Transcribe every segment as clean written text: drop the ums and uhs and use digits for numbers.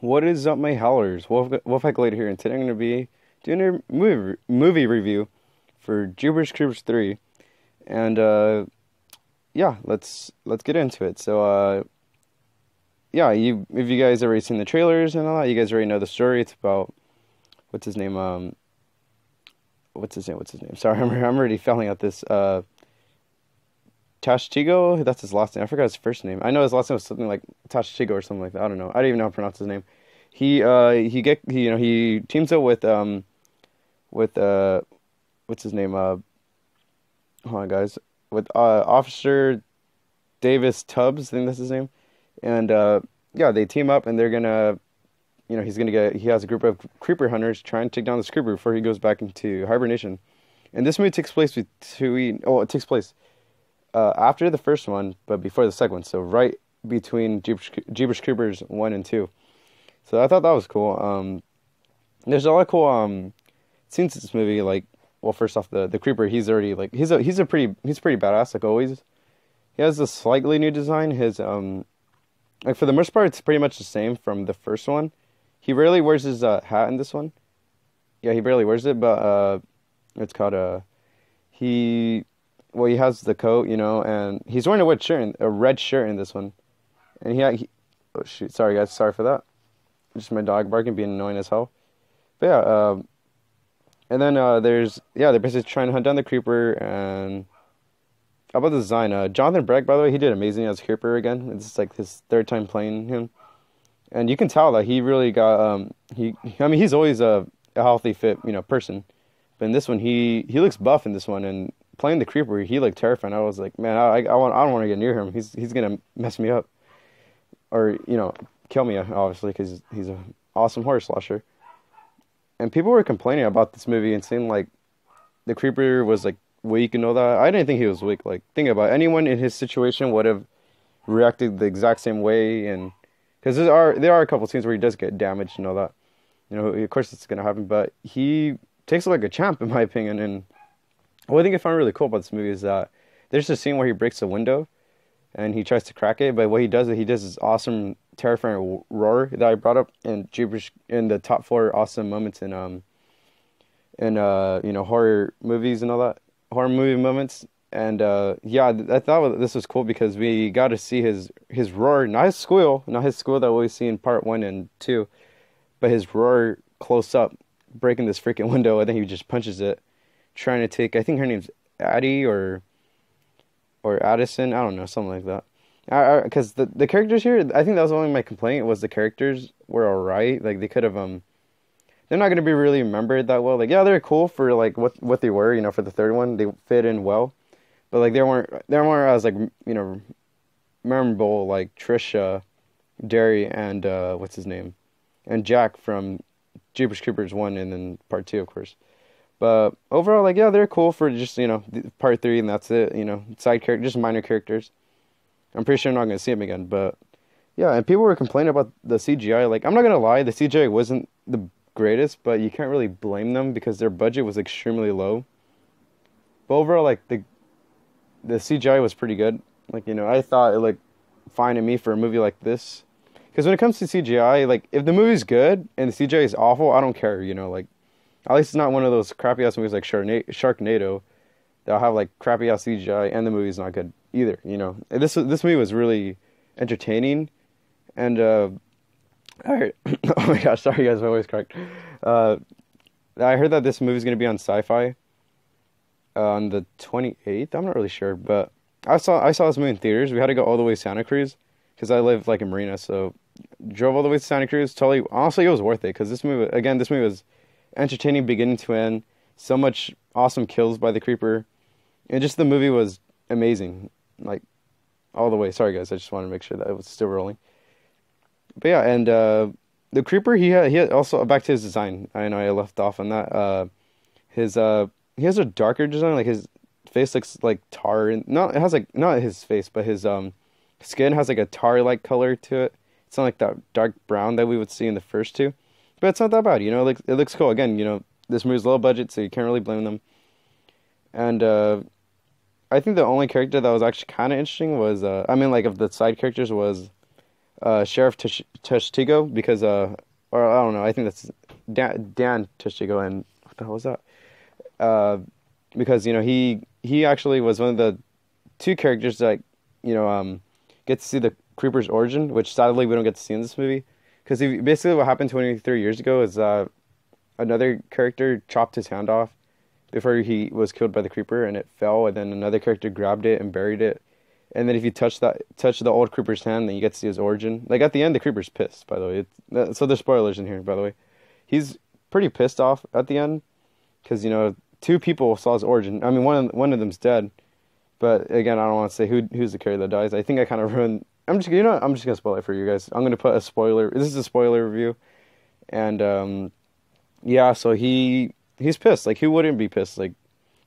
What is up, my howlers? Wolfpack Later here, and today I'm going to be doing a movie review for Jeepers Creepers 3. And yeah, let's get into it. So yeah, if you guys already seen the trailers and all that, you guys already know the story. It's about what's his name? What's his name? What's his name? Sorry, I'm already failing at this. Tashtigo, that's his last name. I forgot his first name. I know his last name was something like Tashtigo or something like that. I don't know. I don't even know how to pronounce his name. He teams up with what's his name? Hold on, guys. With Officer Davis Tubbs, I think that's his name. And yeah, they team up and they're gonna, he has a group of creeper hunters trying to take down this creeper before he goes back into hibernation. And this movie takes place it takes place after the first one, but before the second one. So right between Jeepers Creepers 1 and 2. So I thought that was cool. There's a lot of cool scenes in this movie. Like, well, first off, the creeper, he's already like he's pretty badass, like always. He has a slightly new design. His like for the most part, it's pretty much the same from the first one. He rarely wears his hat in this one. Yeah, he barely wears it, but it's called he he has the coat, and he's wearing a red shirt in this one. And oh shoot, sorry guys, sorry for that. Just my dog barking, being annoying as hell. But yeah, and then they're basically trying to hunt down the creeper. And how about the design? Jonathan Breck, by the way, he did amazing as Creeper again. It's like his third time playing him, and you can tell that he really got he's always a healthy, fit, person. But in this one, he looks buff in this one, and playing the creeper, he looked terrifying. I was like, man, I don't want to get near him. He's gonna mess me up, or kill me, obviously, because he's an awesome horror slasher. And people were complaining about this movie and saying like the creeper was like weak and all that. I didn't think he was weak. Like, think about it. Anyone in his situation would have reacted the exact same way, and because there are a couple scenes where he does get damaged and all that. Of course it's gonna happen, but he takes it like a champ, in my opinion. And what I think I found really cool about this movie is that there's a scene where he breaks a window and he tries to crack it, but what he does is he does this awesome, terrifying roar that I brought up in the top 4 awesome moments in horror movies and all that, horror movie moments. And yeah, I thought this was cool because we got to see his roar, not his squeal that we see in part 1 and 2, but his roar close up, breaking this freaking window. I think he just punches it, trying to take, I think her name's Addie or Addison, I don't know, something like that. Because the characters here, I think that was only my complaint, was the characters were alright. Like, they could have, they're not going to be really remembered that well. Like, yeah, they're cool for, like, what they were, for the third one. They fit in well. But, like, they weren't as, like, memorable, like Trisha, Derry, and, what's his name? And Jack from Jeepers Creepers 1 and then part 2, of course. But overall, like, yeah, they're cool for just, part 3 and that's it, side characters, just minor characters. I'm pretty sure I'm not going to see them again, but yeah, and people were complaining about the CGI. Like, I'm not going to lie, the CGI wasn't the greatest, but you can't really blame them because their budget was extremely low. But overall, like, the CGI was pretty good. Like, I thought it looked fine to me for a movie like this. Because when it comes to CGI, like, if the movie's good and the CGI is awful, I don't care, like, at least it's not one of those crappy-ass movies like Sharknado that'll have, like, crappy-ass CGI and the movie's not good either, This movie was really entertaining, and, I heard, oh my gosh, sorry guys, my voice cracked. I heard that this movie's going to be on Sci-Fi on the 28th, I'm not really sure, but I saw this movie in theaters. We had to go all the way to Santa Cruz, because I live, like, in Marina, so drove all the way to Santa Cruz. Totally, honestly, it was worth it, because this movie was entertaining beginning to end. So much awesome kills by the creeper, and just the movie was amazing, like, all the way. Sorry guys, I just wanted to make sure that it was still rolling. But yeah, and the creeper, he had also, back to his design. I know I left off on that. He has a darker design. Like, his face looks like tar, and it has like, not his face, but his skin has like a tar like color to it. It's not like that dark brown that we would see in the first two. But it's not that bad, it looks cool. Again, this movie's low budget, so you can't really blame them. And I think the only character that was actually kind of interesting was, of the side characters was Sheriff Testigo because or I don't know, I think that's Dan Testigo, and what the hell was that? Uh, because he actually was one of the two characters that get to see the Creeper's origin, which sadly we don't get to see in this movie. Because basically what happened 23 years ago is another character chopped his hand off before he was killed by the Creeper, and it fell, and then another character grabbed it and buried it. And then if you touch the old Creeper's hand, then you get to see his origin. Like at the end, the Creeper's pissed, by the way. So there's spoilers in here, by the way. He's pretty pissed off at the end because two people saw his origin. I mean, one of them's dead, but again, I don't want to say who's the character that dies. I think I kind of ruined. I'm just gonna spoil it for you guys. I'm gonna put a spoiler. This is a spoiler review, and yeah. So he's pissed. Like, who wouldn't be pissed? Like,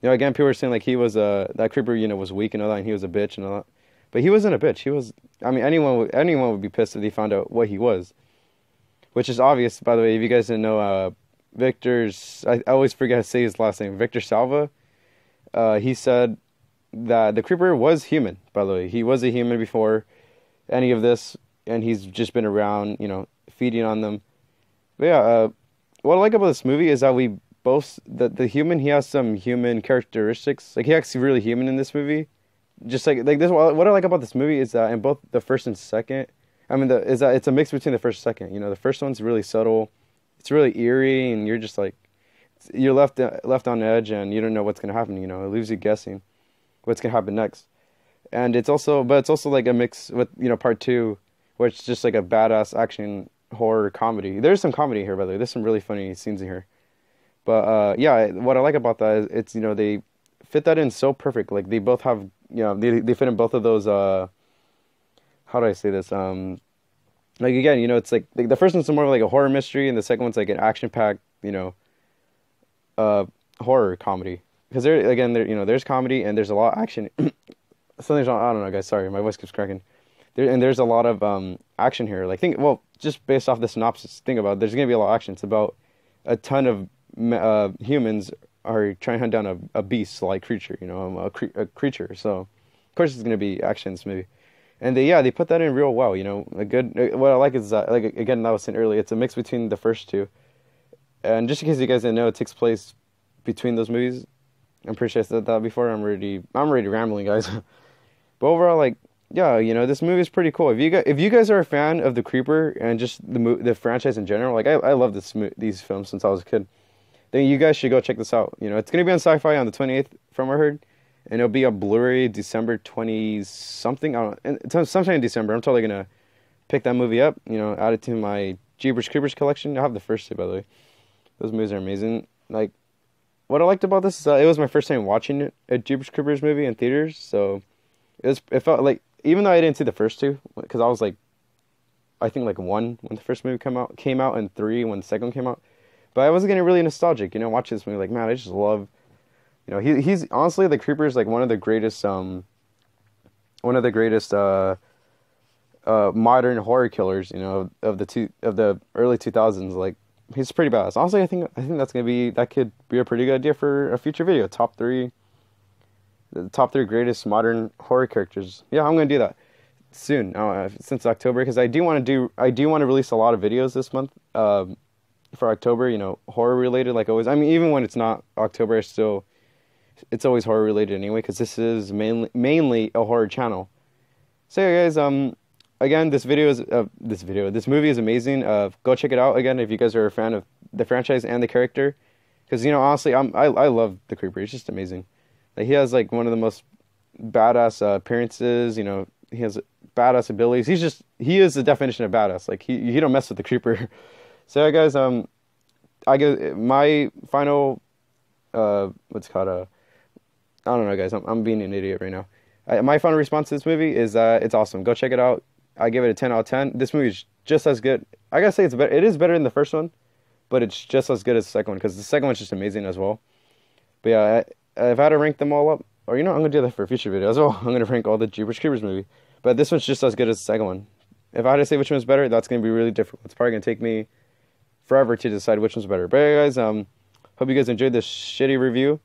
again, people were saying like he was that Creeper was weak and all that, and he was a bitch and all that. But he wasn't a bitch. He was. I mean, anyone would be pissed if they found out what he was, which is obvious. By the way, if you guys didn't know, I always forget to say his last name, Victor Salva. He said that the Creeper was human. By the way, he was a human before any of this, and he's just been around, feeding on them. But yeah, what I like about this movie is that the human, he has some human characteristics. Like, he acts really human in this movie. Just like this, what I like about this movie is that in both the first and second, I mean, is that it's a mix between the first and second. The first one's really subtle, it's really eerie, and you're just like, you're left on edge, and you don't know what's gonna happen. It leaves you guessing what's gonna happen next. And it's also like a mix with part two, where it's just like a badass action horror comedy. There's some comedy here, by the way. There's some really funny scenes in here. But yeah, what I like about that is it's they fit that in so perfect. Like, they both have they fit in both of those. How do I say this? Like, again, it's like the first one's more of like a horror mystery, and the second one's like an action packed horror comedy. Because there's comedy and there's a lot of action. Something's wrong. I don't know, guys. Sorry, my voice keeps cracking. There's a lot of action here. Like, just based off the synopsis, think about it. There's gonna be a lot of action. It's about a ton of humans are trying to hunt down a beast-like creature, a creature. So, of course, it's gonna be action in this movie. And they put that in real well. A good. What I like is that, like, again, that was said earlier, it's a mix between the first two. And just in case you guys didn't know, it takes place between those movies. I'm pretty sure I said that before. I'm already rambling, guys. But overall, like, yeah, this movie is pretty cool. If you guys are a fan of the Creeper and just the franchise in general, like, I love these films since I was a kid, then you guys should go check this out. It's gonna be on Sci-Fi on the 28th, from what I heard, and it'll be on Blu-ray December 20 something. I don't know, sometime in December. I'm totally gonna pick that movie up. Add it to my Jeepers Creepers collection. I have the first two, by the way. Those movies are amazing. Like, what I liked about this is it was my first time watching a Jeepers Creepers movie in theaters, so it felt like, even though I didn't see the first two, because I was like, I think like 1 when the first movie came out, and 3 when the second one came out. But I was getting really nostalgic, watching this movie. Like, man, I just love, he's honestly, the Creeper is like one of the greatest modern horror killers, of the early 2000s. Like, he's pretty badass. Honestly, I think that could be a pretty good idea for a future video. The top three greatest modern horror characters. Yeah, I'm gonna do that soon. Since October, because I do want to release a lot of videos this month. For October, horror related, like always. I mean, even when it's not October, it's always horror related anyway, because this is mainly a horror channel. So yeah, guys, again, this movie is amazing. Go check it out again if you guys are a fan of the franchise and the character, because honestly, I love the Creeper. It's just amazing. Like, he has like one of the most badass appearances. He has badass abilities. He is the definition of badass. Like, he don't mess with the Creeper. So yeah, guys, I give my final what's it called I don't know, guys. I'm being an idiot right now. My final response to this movie is that it's awesome. Go check it out. I give it a 10 out of 10. This movie is just as good. I gotta say, it is better than the first one, but it's just as good as the second one, because the second one's just amazing as well. But yeah, if I had to rank them all up, or I'm gonna do that for a future video as well. I'm gonna rank all the Jeepers Creepers movie, but this one's just as good as the second one. If I had to say which one's better, that's gonna be really difficult. It's probably gonna take me forever to decide which one's better. But yeah, guys, hope you guys enjoyed this shitty review.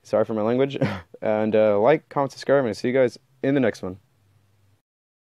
Sorry for my language. And like, comment, subscribe, and I'll see you guys in the next one.